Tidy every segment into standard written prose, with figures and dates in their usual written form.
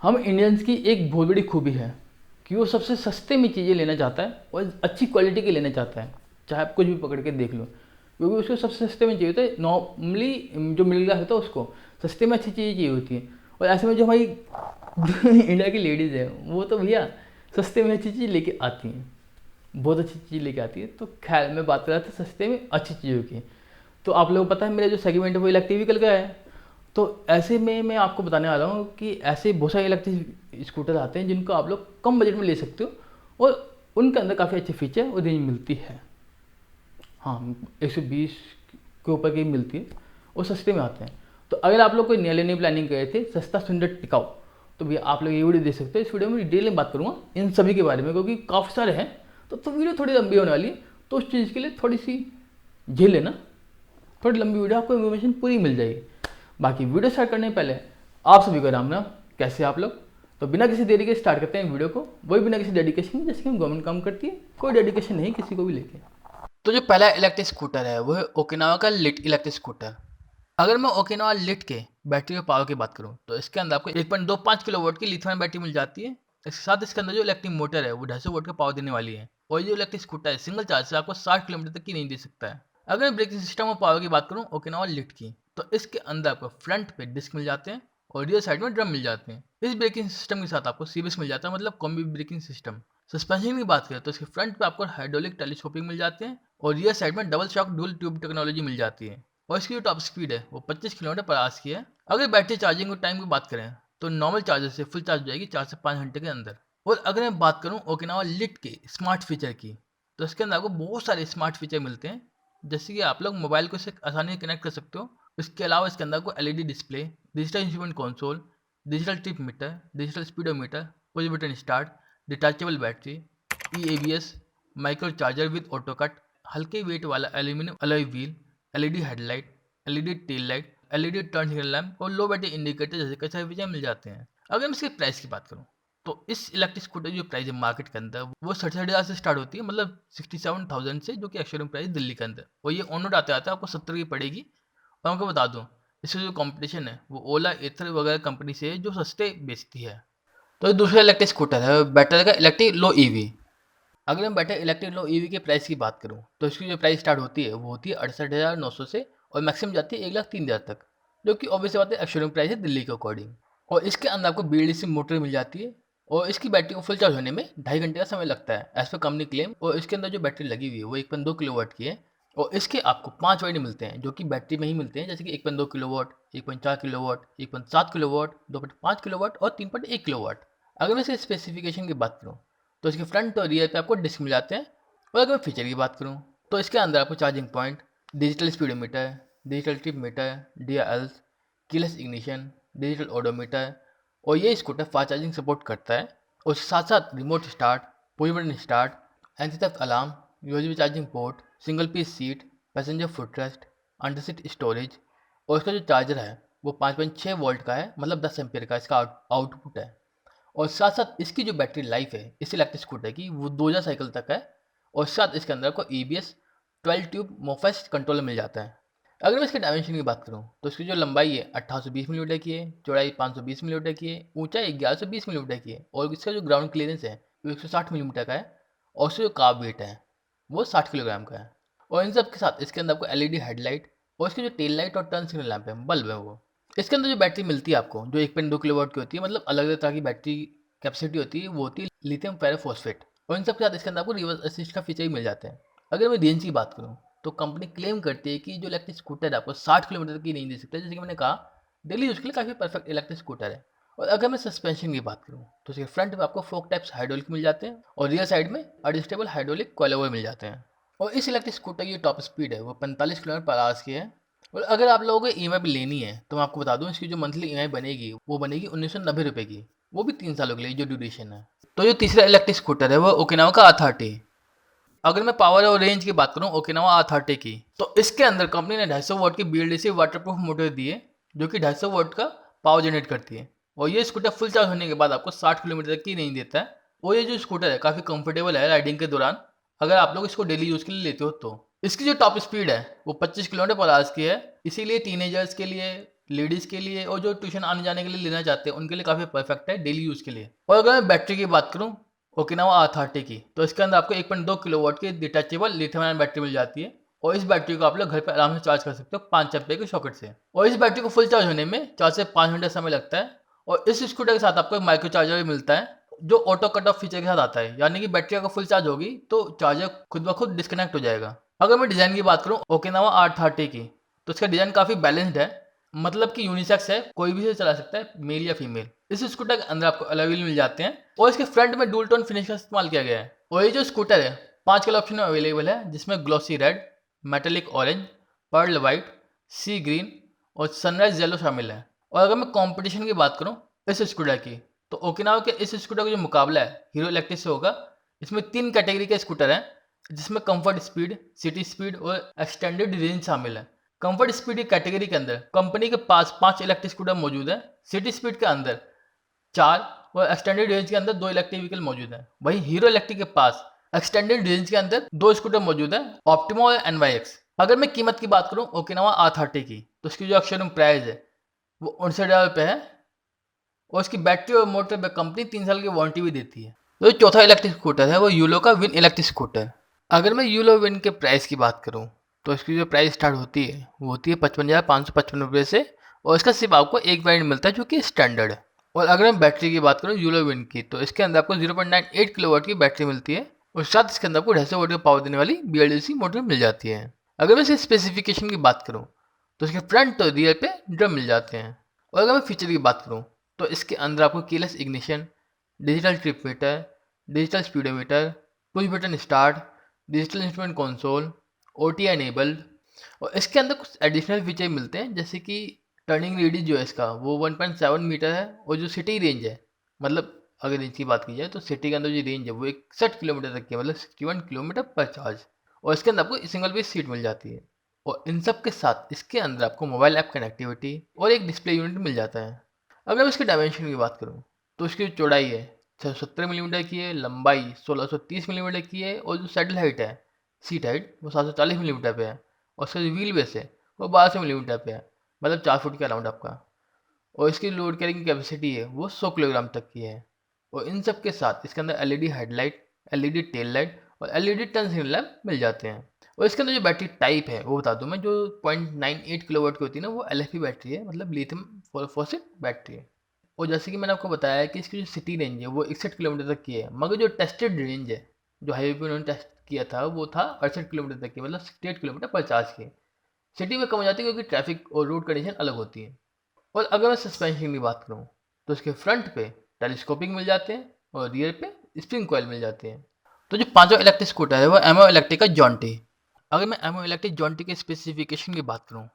हम इंडियंस की एक बहुत बड़ी खूबी है कि वो सबसे सस्ते में चीज़ें लेना चाहता है और अच्छी क्वालिटी की लेना चाहता है, चाहे आप कुछ भी पकड़ के देख लो, क्योंकि उसको सबसे सस्ते में चाहिए होता है। नॉर्मली जो मिडिल क्लास होता है उसको सस्ते में अच्छी चीज़ें चाहिए होती है, और ऐसे में जो हमारी इंडिया की लेडीज़ है वो तो भैया सस्ते में अच्छी चीज़ लेके आती हैं, बहुत अच्छी चीज़ लेके आती है। तो खैर मैं बात कर रहा था सस्ते में अच्छी चीज़ों की। तो आप लोगों को पता है मेरा जो सेगमेंट है वो इलेक्ट्रिक व्हीकल का है। तो ऐसे में मैं आपको बताने वाला हूँ कि ऐसे बहुत सारे इलेक्ट्रिक स्कूटर आते हैं जिनको आप लोग कम बजट में ले सकते हो और उनके अंदर काफ़ी अच्छे फीचर और रेंज मिलती है। हाँ, 120 के ऊपर की मिलती है और सस्ते में आते हैं। तो अगर आप लोग कोई नया लेने की प्लानिंग कर रहे थे सस्ता सुंदर टिकाऊ, तो भैया आप लोग ये वीडियो देख सकते हो। इस वीडियो में डिटेल में बात करूँगा इन सभी के बारे में, क्योंकि काफ़ी सारे हैं तो वीडियो थोड़ी लंबी होने वाली है। तो उस चीज़ के लिए थोड़ी सी झेल लेना, थोड़ी लंबी वीडियो, आपको इन्फॉर्मेशन पूरी मिल जाएगी। बाकी वीडियो स्टार्ट करने से पहले आप सभी को राम राम। कैसे आप लोग? तो बिना किसी देरी के स्टार्ट करते हैं वीडियो को, वही बिना किसी डेडिकेशन, जैसे कि हम गवर्नमेंट काम करती है, कोई डेडिकेशन नहीं किसी को भी लेके। तो जो पहला इलेक्ट्रिक स्कूटर है वो है ओकिनावा का लिट इलेक्ट्रिक स्कूटर। अगर मैं ओकिनावा लिट के बैटरी और पावर की बात करूं तो इसके अंदर आपको 1.25 किलोवाट की लिथियम बैटरी मिल जाती है। इसके साथ इसके अंदर जो इलेक्ट्रिक मोटर है वो 250 वोल्ट का पावर देने वाली है, और ये जो इलेक्ट्रिक स्कूटर है सिंगल चार्ज से आपको 60 किलोमीटर तक की नहीं दे सकता है। अगर मैं ब्रेकिंग सिस्टम और पावर की बात करूं ओकिनावा लिट की, तो इसके अंदर आपको फ्रंट पे डिस्क मिल जाते हैं और रियर साइड में ड्रम मिल जाते हैं। इस ब्रेकिंग सिस्टम के साथ आपको सीबीएस मिल जाता है, मतलब कॉम्बी ब्रेकिंग सिस्टम। सस्पेंशन की बात करें तो इसके फ्रंट पे आपको हाइड्रोलिक टेलीस्कोपिंग मिल जाते हैं और रियर साइड में double shock dual tube technology मिल जाती है। और इसकी जो टॉप स्पीड है वो 25 किलोमीटर पर आवर्स की है। अगर बैटरी चार्जिंग टाइम की बात करें तो नॉर्मल चार्जर से फुल चार्ज हो जाएगी 4 से 5 घंटे के अंदर। और अगर मैं बात करूं ओकिनावा लिट के स्मार्ट फीचर की, तो इसके अंदर आपको बहुत सारे स्मार्ट फीचर मिलते हैं, जैसे कि आप लोग मोबाइल को इससे आसानी से कनेक्ट कर सकते हो। इसके अलावा इसके अंदर आपको LED display, digital instrument console, digital trip meter, digital speedometer, push button start, detachable battery, ABS, micro charger with auto cut, हल्के वेट वाला aluminium alloy wheel, LED headlight, LED tail light, LED turn signal lamp और लो battery indicator जैसे कई सारे feature मिल जाते हैं। अगर मैं इसके प्राइस की बात करूँ तो इस इलेक्ट्रिक स्कूटर की जो प्राइस है मार्केट के अंदर वो 67,000 से स्टार्ट होती है, मतलब 67,000 से, जो कि एक्चुअल प्राइस दिल्ली के अंदर। और ये ऑन रोड आते आते आपको 70 की पड़ेगी। और आपको बता दूँ इसका जो कंपटीशन है वो ओला एथर वगैरह कंपनी से है जो सस्ते बेचती है। तो ये दूसरा इलेक्ट्रिक स्कूटर है बैटरी का इलेक्ट्रिक लो ईवी। अगर मैं बैटरी इलेक्ट्रिक लो ईवी के प्राइस की बात करूँ तो इसकी जो प्राइस स्टार्ट होती है वो होती है 68,900 से और मैक्सिमम जाती है 1,03,000 तक, जो कि ऑब्वियस बात है एक्चुअल प्राइस है दिल्ली के अकॉर्डिंग। और इसके अंदर आपको BLDC मोटर मिल जाती है और इसकी बैटरी को फुल चार्ज होने में 2.5 घंटे का समय लगता है एज पर कंपनी क्लेम। और इसके अंदर जो बैटरी लगी हुई है वो 1.2 किलोवाट की है और इसके आपको 5 वेरिएंट मिलते हैं जो कि बैटरी में ही मिलते हैं, जैसे कि 1.2 किलोवाट, 1.4 किलोवाट, 1.7 किलोवाट, 2.5 किलोवाट और 3.1 किलोवाट। अगर मैं इसके स्पेसिफिकेशन की बात करूँ तो इसके फ्रंट और रियर पे आपको डिस्क मिल जाते हैं। और अगर मैं फीचर की बात करूँ तो इसके अंदर आपको charging point, digital speedometer, digital trip meter, DRLs, keyless ignition, digital odometer, और ये स्कूटर फास्ट चार्जिंग सपोर्ट करता है। और उसके साथ साथ remote start, push button start, anti theft alarm, USB charging port, single piece seat, passenger footrest, under seat storage. और इसका जो चार्जर है वो 5.6 वोल्ट का है, मतलब 10 एम्पियर का इसका आउटपुट है। और साथ साथ इसकी जो बैटरी लाइफ है इस इलेक्ट्रिक स्कूटर की वो 2000 साइकिल तक है। और साथ इसके अंदर आपको EBS 12 ट्यूब मोफेस्ट कंट्रोलर मिल जाता है। अगर मैं इसके डायमेंशन की बात करूँ तो इसकी जो लंबाई है 1820 मिलीमीटर की है, चौड़ाई 520 मिलीमीटर की है, ऊंचाई 1120 मिलीमीटर की है, और इसका जो ग्राउंड क्लियरेंस है वो 160 मिलीमीटर का है। और उसका जो कार्ब वेट है वो 60 किलोग्राम का है। और इन सब के साथ इसके अंदर आपको LED हेडलाइट और इसकी जो टेल लाइट और टर्न सिग्नल लैंप है, बल्ब है वो। इसके अंदर जो बैटरी मिलती है आपको जो 1.2 किलोवाट की होती है, मतलब अलग अलग तरह की बैटरी कैपेसिटी होती है, वो होती है लिथियम फेरोफॉस्फेट। और इन सब के साथ इसके अंदर आपको रिवर्स असिस्ट का फीचर भी मिल जाते हैं। अगर मैं रेंज की बात करूँ तो कंपनी क्लेम करती है कि जो इलेक्ट्रिक स्कूटर है आपको 60 किलोमीटर की नहीं दे सकता, जैसे कि मैंने कहा डेली यूज के लिए काफ़ी परफेक्ट इलेक्ट्रिक स्कूटर है। और अगर मैं सस्पेंशन की बात करूँ तो इसके फ्रंट में आपको फोक टाइप्स हाइड्रोलिक मिल जाते हैं और रियर साइड में एडजस्टेबल हाइड्रोलिक कोइलओवर मिल जाते हैं। और इस इलेक्ट्रिक स्कूटर की टॉप स्पीड है वो 45 किलोमीटर पर आवर्स की है। और अगर आप लोगों को EMI भी लेनी है तो मैं आपको बता दूं इसकी जो मंथली EMI बनेगी वो बनेगी 1990 रुपये की, वो भी 3 सालों के लिए जो ड्यूरेशन है। तो जो तीसरा इलेक्ट्रिक स्कूटर है वो ओकिनावा का R30। अगर मैं पावर और रेंज की बात करूं ओकिनावा R30 की, तो इसके अंदर कंपनी ने 250 वॉट की BLDC वाटरप्रूफ मोटर दी है जो कि 250 वॉट का पावर जनरेट करती है। और ये स्कूटर फुल चार्ज होने के बाद आपको 60 किलोमीटर तक की नहीं देता है। और ये जो स्कूटर है काफ़ी कंफर्टेबल है राइडिंग के दौरान, अगर आप लोग इसको डेली यूज़ के लिए लेते हो तो। इसकी जो टॉप स्पीड है वो 25 किलोमीटर पर आवर्स की है, इसीलिए टीनेजर्स के लिए लेडीज़ के लिए और जो ट्यूशन आने जाने के लिए लेना चाहते हैं उनके लिए काफ़ी परफेक्ट है डेली यूज़ के लिए। और अगर मैं बैटरी की बात करूँ ओकिनावा R30 की, तो इसके अंदर आपको 1.2 किलोवाट की डिटैचेबल लिथियम आयन बैटरी मिल जाती है और इस बैटरी को आप लोग घर पर आराम से चार्ज कर सकते हो 5 एम्पीयर के सॉकेट से। और इस बैटरी को फुल चार्ज होने में 4 से 5 घंटे समय लगता है। और इस स्कूटर के साथ आपको एक माइक्रो चार्जर भी मिलता है जो ऑटो कट ऑफ फीचर के साथ आता है, यानी कि बैटरी अगर फुल चार्ज होगी तो चार्जर खुद ब खुद डिस्कनेक्ट हो जाएगा। अगर मैं डिज़ाइन की बात करूँ ओकिनावा R30 की, तो इसका डिज़ाइन काफ़ी बैलेंस्ड है, मतलब कि यूनिसेक्स है, कोई भी इसे चला सकता है, मेल या फीमेल। इस स्कूटर के अंदर आपको अलॉय व्हील मिल जाते हैं और इसके फ्रंट में डुअल टोन फिनिश का इस्तेमाल किया गया है। और ये जो स्कूटर है 5 कलर ऑप्शन में अवेलेबल है, जिसमें glossy red, metallic orange, pearl white, sea green और सनराइज येलो शामिल है। और अगर मैं कंपटीशन की बात करूं इस स्कूटर की, तो ओकिनावा के इस स्कूटर का जो मुकाबला है हीरो इलेक्ट्रिक से होगा। इसमें 3 कैटेगरी के स्कूटर हैं, जिसमें कंफर्ट स्पीड, सिटी स्पीड और एक्सटेंडेड रेंज शामिल है। कंफर्ट स्पीड की कैटेगरी के अंदर कंपनी के पास 5 इलेक्ट्रिक स्कूटर मौजूद है, सिटी स्पीड के अंदर 4 और एक्सटेंडेड रेंज के अंदर 2 इलेक्ट्रिक व्हीकल मौजूद है। वहीं हीरो इलेक्ट्रिक के पास एक्सटेंडेड रेंज के अंदर 2 स्कूटर मौजूद है, ऑप्टिमा और NYX। अगर मैं कीमत की बात करूं ओकिनावा R30 की, तो इसकी जो शोरूम प्राइस है वो 59,000 रुपये है और इसकी बैटरी और मोटर पे कंपनी 3 साल की वारंटी भी देती है। तो जो चौथा इलेक्ट्रिक स्कूटर है वो यूलो का विन इलेक्ट्रिक स्कूटर। अगर मैं यूलो विन के प्राइस की बात करूं, तो इसकी जो प्राइस स्टार्ट होती है वो होती है 55,555 रुपये से और इसका सिर्फ आपको एक वेरिएंट मिलता है जो कि स्टैंडर्ड है। और अगर मैं बैटरी की बात करूँ यूलो विन की, तो इसके अंदर आपको 0.98 किलोवाट की बैटरी मिलती है और साथ इसके अंदर आपको 250 वाट का पावर देने वाली BLDC मोटर मिल जाती है। अगर मैं इसके स्पेसिफिकेशन की बात करूँ, तो इसके फ्रंट और रियर पे ड्रम मिल जाते हैं। और अगर मैं फीचर की बात करूँ, तो इसके अंदर आपको keyless ignition, digital trip meter, digital speedometer, push button start, digital instrument console, OTA enabled और इसके अंदर कुछ एडिशनल फीचर मिलते हैं, जैसे कि टर्निंग रेडियस जो है इसका वो 1.7 मीटर है और जो सिटी रेंज है, मतलब अगर रेंज की बात की जाए तो सिटी के अंदर जो रेंज है वो 61 किलोमीटर तक की है, मतलब 61 किलोमीटर पर चार्ज। और इसके अंदर आपको सिंगल पीस सीट मिल जाती है और इन सब के साथ इसके अंदर आपको मोबाइल ऐप कनेक्टिविटी और एक डिस्प्ले यूनिट मिल जाता है। अगर मैं इसके डायमेंशन की बात करूँ, तो इसकी जो चौड़ाई है 670 मिलीमीटर की है, लंबाई 1630 मिलीमीटर की है और जो सैडल हाइट है, सीट हाइट, वो 740 मिलीमीटर पे है और इसका जो व्हील बेस है वो 1200 मिलीमीटर पे है, मतलब 4 फुट के अराउंड आपका। और इसकी लोड कैरिंग कैपेसिटी है वो 100 किलोग्राम तक की है। और इन सब के साथ इसके अंदर LED headlight, LED tell light और LED टर्न सिग्नल लैम्प मिल जाते हैं। और इसके अंदर जो बैटरी टाइप है वो बता दूं मैं, जो 0.98 किलोवाट की होती है ना, वो LFP बैटरी है, मतलब लिथियम फॉस्फेट बैटरी है। और जैसे कि मैंने आपको बताया कि इसकी जो सिटी रेंज है वो 61 किलोमीटर तक की है, मगर जो टेस्टेड रेंज है जो हाईवे पे उन्होंने टेस्ट किया था वो था 68 किलोमीटर तक की, मतलब 68 किलोमीटर पर चार्ज की। सिटी में कम हो जाती है क्योंकि ट्रैफिक और रोड कंडीशन अलग होती है। और अगर मैं सस्पेंशन की बात करूँ, तो इसके फ्रंट पे टेलीस्कोपिंग मिल जाते हैं और रियर पे स्प्रिंग कॉइल मिल जाते हैं। तो जो पांचवा इलेक्ट्रिक स्कूटर है वो एमओ इलेक्ट्रिक का जॉन्टी। अगर मैं एमओ इलेक्ट्रिक जॉन्टी के स्पेसिफिकेशन की बात करूँ,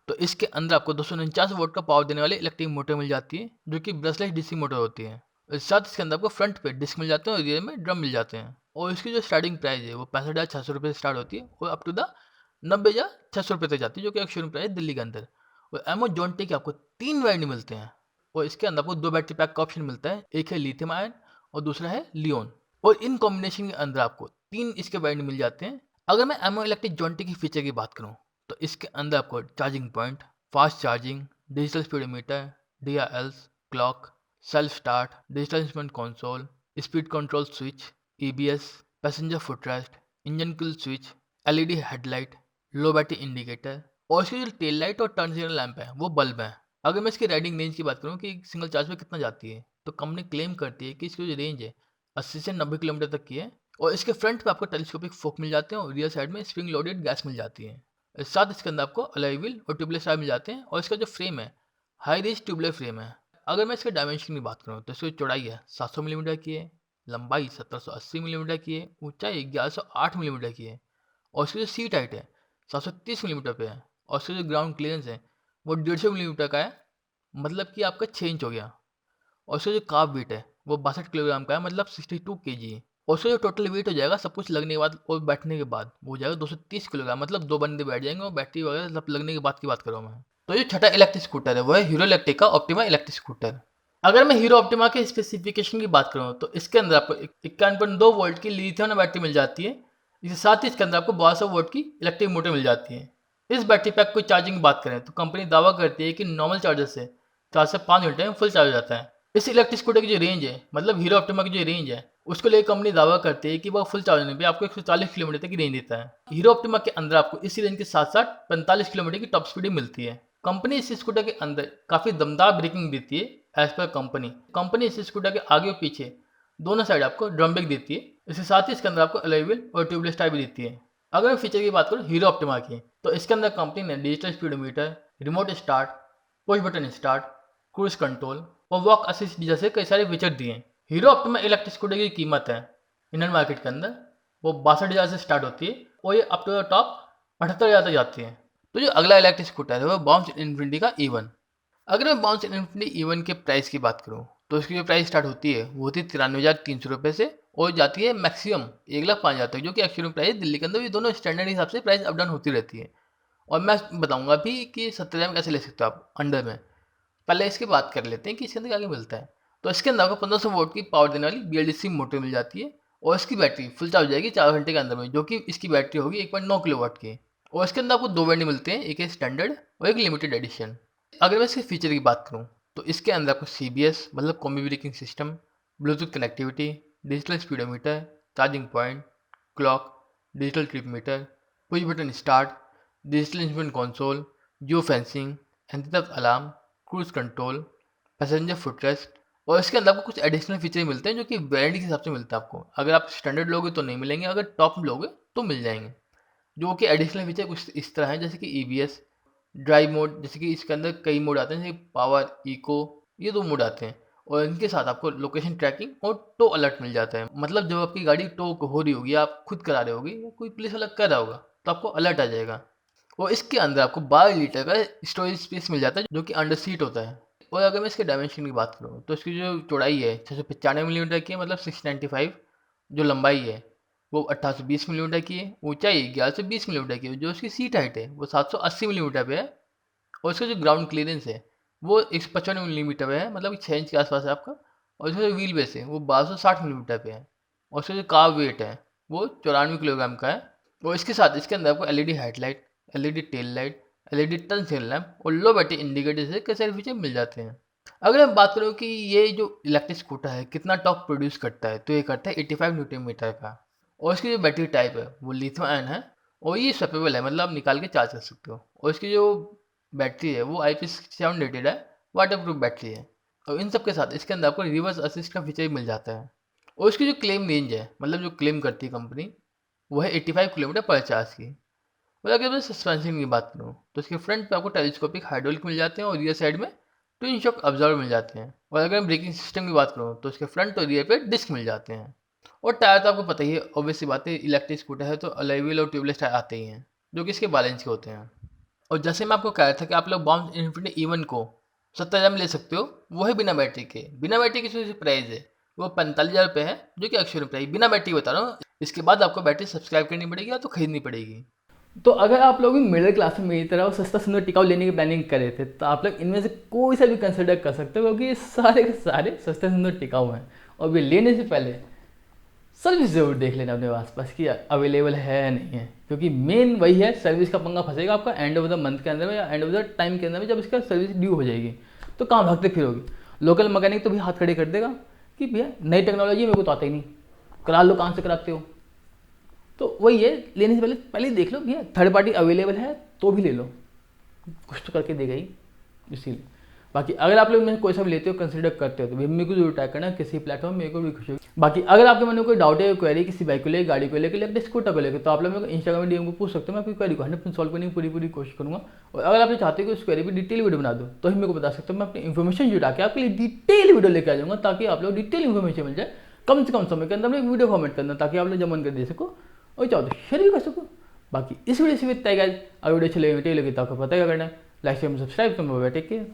तो इसके अंदर आपको 249 वोल्ट का पावर देने वाली इलेक्ट्रिक मोटर मिल जाती है जो कि ब्रशलेस DC मोटर होती है। और साथ इसके अंदर आपको फ्रंट पे डिस्क मिल जाते हैं और रियर में ड्रम मिल जाते हैं। और इसकी जो स्टार्टिंग प्राइस है वो 65,600 रुपये से स्टार्ट होती है और अप टू द 90,600 रुपये तक जाती है, जो कि एक शोरूम प्राइस है दिल्ली के अंदर। और एमओ जॉन्टी के आपको 3 वेरिएंट मिलते हैं और इसके अंदर आपको 2 बैटरी पैक का ऑप्शन मिलता है, एक है लिथियम आयन और दूसरा है लियोन। और इन कॉम्बिनेशन के अंदर आपको 3 इसके वेरिएंट मिल जाते हैं। अगर मैं एमओ इलेक्ट्रिक जॉन्टी की फीचर की बात करूँ, तो इसके अंदर आपको charging point, fast charging, digital speedometer, DRLs, clock, self start, digital instrument console, speed control switch, EBS, passenger footrest, engine kill switch, LED headlight, low battery indicator और इसकी जो टेल लाइट और टर्न सिग्नल लैंप है वो bulb है। अगर मैं इसकी राइडिंग रेंज की बात करूँ कि सिंगल चार्ज में कितना जाती है, तो कंपनी क्लेम करती है कि इसकी जो रेंज है 80 से 90 किलोमीटर तक की है। और इसके फ्रंट पे आपको टेलीस्कोपिक फोक मिल जाते हैं और रियर साइड में स्प्रिंग लोडेड गैस मिल जाती है। साथ इसके अंदर आपको अलॉय व्हील और ट्यूबलेस टायर मिल जाते हैं और इसका जो फ्रेम है हाई रेज ट्यूबलेस फ्रेम है। अगर मैं इसके डायमेंशन की बात करूँ, तो इसकी चौड़ाई है 700 मिलीमीटर की है, लंबाई 1780 मिलीमीटर की है, ऊंचाई 1108 मिलीमीटर की है और इसकी जो सीट हाइट है 730 मिलीमीटर पे है और इसका जो ग्राउंड क्लियरेंस है वो 150 मिलीमीटर का है, मतलब कि आपका 6 इंच हो गया। और इसका जो कार्ब वेट है वो 62 किलोग्राम का है, मतलब 62 kg है। और उसका जो टोटल वेट हो जाएगा सब कुछ लगने के बाद और बैठने के बाद वो हो जाएगा 230 किलोग्राम, मतलब 2 बंदे बैठ जाएंगे और बैटरी वगैरह सब लगने के बाद की बात करूँ मैं। तो ये छठा इलेक्ट्रिक स्कूटर है वो है हीरो इलेक्ट्रिक का ऑप्टिमा इलेक्ट्रिक स्कूटर। अगर मैं हीरो ऑप्टिमा के स्पेसिफिकेशन की बात करूँ, तो इसके अंदर आपको 51.2 वोल्ट की लिथियम बैटरी मिल जाती है। इसके साथ ही इसके अंदर आपको 1200 वोल्ट की इलेक्ट्रिक मोटर मिल जाती है। इस बैटरी पैक को चार्जिंग की बात करें तो कंपनी दावा करती है कि नॉर्मल चार्जर से 4 से 5 घंटे में फुल चार्ज हो जाता है। इस इलेक्ट्रिक स्कूटर की जो रेंज है, मतलब हीरो ऑप्टिमा की जो रेंज है, उसको लेकर कंपनी दावा करती है कि वह फुल चार्ज होने पे आपको 140 किलोमीटर तक की रेंज देता है। हीरो ऑप्टिमा के अंदर आपको इसी रेंज के साथ साथ 45 किलोमीटर की टॉप स्पीड मिलती है। कंपनी इस स्कूटर के अंदर काफ़ी दमदार ब्रेकिंग देती है एज पर कंपनी इस स्कूटर के आगे और पीछे दोनों साइड आपको ड्रम ब्रेक देती है। इसके साथ ही इसके अंदर आपको अलॉय व्हील और ट्यूबलेस टायर भी देती है। अगर मैं फीचर की बात करूँ हीरो ऑप्टिमा की, तो इसके अंदर कंपनी ने digital speedometer, remote start, push button start, cruise control और वॉक असिस्ट जैसे कई सारे फीचर दिए हैं। हीरो ऑप्टिमा इलेक्ट्रिक स्कूटर की कीमत है इंडियन मार्केट के अंदर वो 62,000 से स्टार्ट होती है और ये अप टू द टॉप 78,000 तक जाती है। तो जो अगला इलेक्ट्रिक स्कूटर है वो बाउंस इन्फिनिटी का E1। अगर मैं बाउंस इन्फिनिटी E1 के प्राइस की बात करूँ तो इसकी जो प्राइस स्टार्ट होती है वो होती है 93,300 रुपये से और जाती है मैक्सिमम 1,05,000 तक, जो कि एक्चुअल प्राइस दिल्ली के अंदर ये दोनों स्टैंडर्ड हिसाब से प्राइस अप डाउन होती रहती है। और मैं बताऊंगा भी कि 70,000 में कैसे ले सकते हो आप अंडर में। पहले इसकी बात कर लेते हैं कि इसके अंदर क्या क्या मिलता है। तो इसके अंदर आपको 1500 वोल्ट की पावर देने वाली BLDC मोटर मिल जाती है और इसकी बैटरी फुल चार्ज हो जाएगी 4 घंटे के अंदर में, जो कि इसकी बैटरी होगी 1.9 किलोवाट की। और इसके अंदर आपको 2 वेरिएंट मिलते हैं, एक है स्टैंडर्ड और एक लिमिटेड एडिशन। अगर मैं इसके फीचर की बात करूँ तो इसके अंदर आपको CBS मतलब combi braking system, Bluetooth connectivity, digital speedometer, charging point, clock, digital trip meter, push button start, digital instrument console, geo fencing, anti theft alarm, cruise control, passenger footrest. और इसके अंदर आपको कुछ एडिशनल फीचर मिलते हैं जो कि वेरिएंट के हिसाब से मिलता है आपको। अगर आप स्टैंडर्ड लोगे तो नहीं मिलेंगे, अगर टॉप लोगे तो मिल जाएंगे। जो कि एडिशनल फीचर कुछ इस तरह है जैसे कि EBS, ड्राइव मोड, जैसे कि इसके अंदर कई मोड आते हैं जैसे पावर, इको, ये 2 मोड आते हैं। और इनके साथ आपको लोकेशन ट्रैकिंग और टो अलर्ट मिल जाता है। मतलब जब आपकी गाड़ी टो हो रही होगी, आप खुद करा रहे होगी या कोई पुलिस वाला कर रहा होगा तो आपको अलर्ट आ जाएगा। और इसके अंदर आपको 12 लीटर का स्टोरेज स्पेस मिल जाता है जो कि अंडर सीट होता है। और अगर मैं इसके डायमेंशन की बात करूँ तो इसकी जो चौड़ाई है 695 मिलीमीटर की है, मतलब 695। जो लंबाई है वो 1820 मिलीमीटर की है। ऊंचाई 1120 मिलीमीटर की है। जो उसकी सीट हाइट है वो 780 मिलीमीटर पे है। और इसका जो ग्राउंड क्लियरेंस है वो 155 मिलीमीटर पे है, मतलब 6 इंच के आसपास है आपका। और इसका जो व्हील बेस है वो 1260 मिलीमीटर पे है। और इसका जो कार वेट है वो 94 किलोग्राम का है। और इसके साथ इसके अंदर आपको LED headlight, LED tail light, LED turn signal lamp और लो बैटरी इंडिकेटर से कई सारे फीचर मिल जाते हैं। अगर मैं बात करूँ कि ये जो इलेक्ट्रिक स्कूटर है कितना टॉर्क प्रोड्यूस करता है, तो ये करता है 85 न्यूटन मीटर का। और इसकी जो बैटरी टाइप है वो लिथियम आयन है और ये स्वैपेबल है, मतलब आप निकाल के चार्ज कर सकते हो। और इसकी जो बैटरी है वो IP67 रेटेड है, वाटर प्रूफ बैटरी है। और इन सब के साथ इसके अंदर आपको रिवर्स असिस्ट का फीचर भी मिल जाता है। और इसकी जो क्लेम रेंज है, मतलब जो क्लेम करती है कंपनी, वो है 85 किलोमीटर पर चार्ज की। और अगर मैं सस्पेंशन की बात करूँ तो इसके फ्रंट पे आपको टेलीस्कोपिक हाइड्रोलिक मिल जाते हैं और रियर साइड में ट्विन शॉक ऑब्जर्वर मिल जाते हैं। और अगर मैं ब्रेकिंग सिस्टम की बात करूँ तो इसके फ्रंट और रियर पे डिस्क मिल जाते हैं। और टायर तो आपको पता ही है, ऑब्वियस सी बात है, इलेक्ट्रिक स्कूटर है तो अलॉय व्हील और ट्यूबलेस टायर आते ही हैं जो कि इसके बैलेंस के होते हैं। और जैसे मैं आपको कह रहा था कि आप लोग बाउंस इन्फिनिटी E1 को 70,000 में ले सकते हो, वो है बिना बैटरी के। बिना बैटरी की जो प्राइस है वो 45,000 रुपये है, जो कि एक्चुअल प्राइस बिना बैटरी बता रहा हूँ। इसके बाद आपको बैटरी सब्सक्राइब करनी पड़ेगी या तो खरीदनी पड़ेगी। तो अगर आप लोग भी मिडिल क्लास में मेरी तरह सस्ता सुंदर टिकाऊ लेने की प्लानिंग कर रहे थे तो आप लोग इनमें से कोई सा भी कंसिडर कर सकते हो, क्योंकि ये सारे के सारे सस्ते सुंदर टिकाऊ हैं। और ये लेने से पहले सर्विस ज़रूर देख लेना अपने आसपास कि अवेलेबल है या नहीं है, क्योंकि मेन वही है, सर्विस का पंगा फंसेगा आपका एंड ऑफ द मंथ के अंदर में या एंड ऑफ द टाइम के अंदर में, जब इसका सर्विस ड्यू हो जाएगी तो कहाँ भागते फिरोगे। लोकल मैकेनिक तो भी हाथ खड़े कर देगा कि भैया नई टेक्नोलॉजी मेरे को तो आता ही नहीं, करा लो, कहाँ से कराते हो। तो वही है, लेने से पहले पहले देख लो भैया थर्ड पार्टी अवेलेबल है तो भी ले लो, कुछ तो करके देगा ही, इसीलिए। बाकी अगर आप लोग में कोई सा भी लेते हो, कंसिडर करते हो, तो मेरे को जरूर टैग करना किसी प्लेटफॉर्म, मेरे को भी खुशी होगी। बाकी अगर आपके मन में कोई डाउट है, क्वेरी किसी बाइक को लेकर, गाड़ी को लेकर, या स्कूटर को लेकर, तो आप लोग मेरे को इंस्टाग्राम DM को पूछ सकते हो। मैं आपकी क्वेरी को 100% सॉल्व करने की पूरी कोशिश करूँगा। और अगर आप चाहते हो कि उस क्वेरी पर डिटेल वीडियो बना दो तो ही मेरे को बता सकते हो, मैं अपनी इन्फॉर्मेशन जुटा के आपके लिए डिटेल वीडियो लेकर आ जाऊँगा, ताकि आप लोग डिटेल इन्फॉर्मेशन मिल जाए कम से कम समय के अंदर में वीडियो फॉर्मेट करना, ताकि आप लोग जब मन कर दे सको और चाहो तो शेयर भी कर सको। बाकी इस वीडियो से भी इतना ही गाइस। अगर वीडियो अच्छी लगी तो आपको पता है क्या करना है, लाइक शेयर सब्सक्राइब, तो मैं टेक केयर।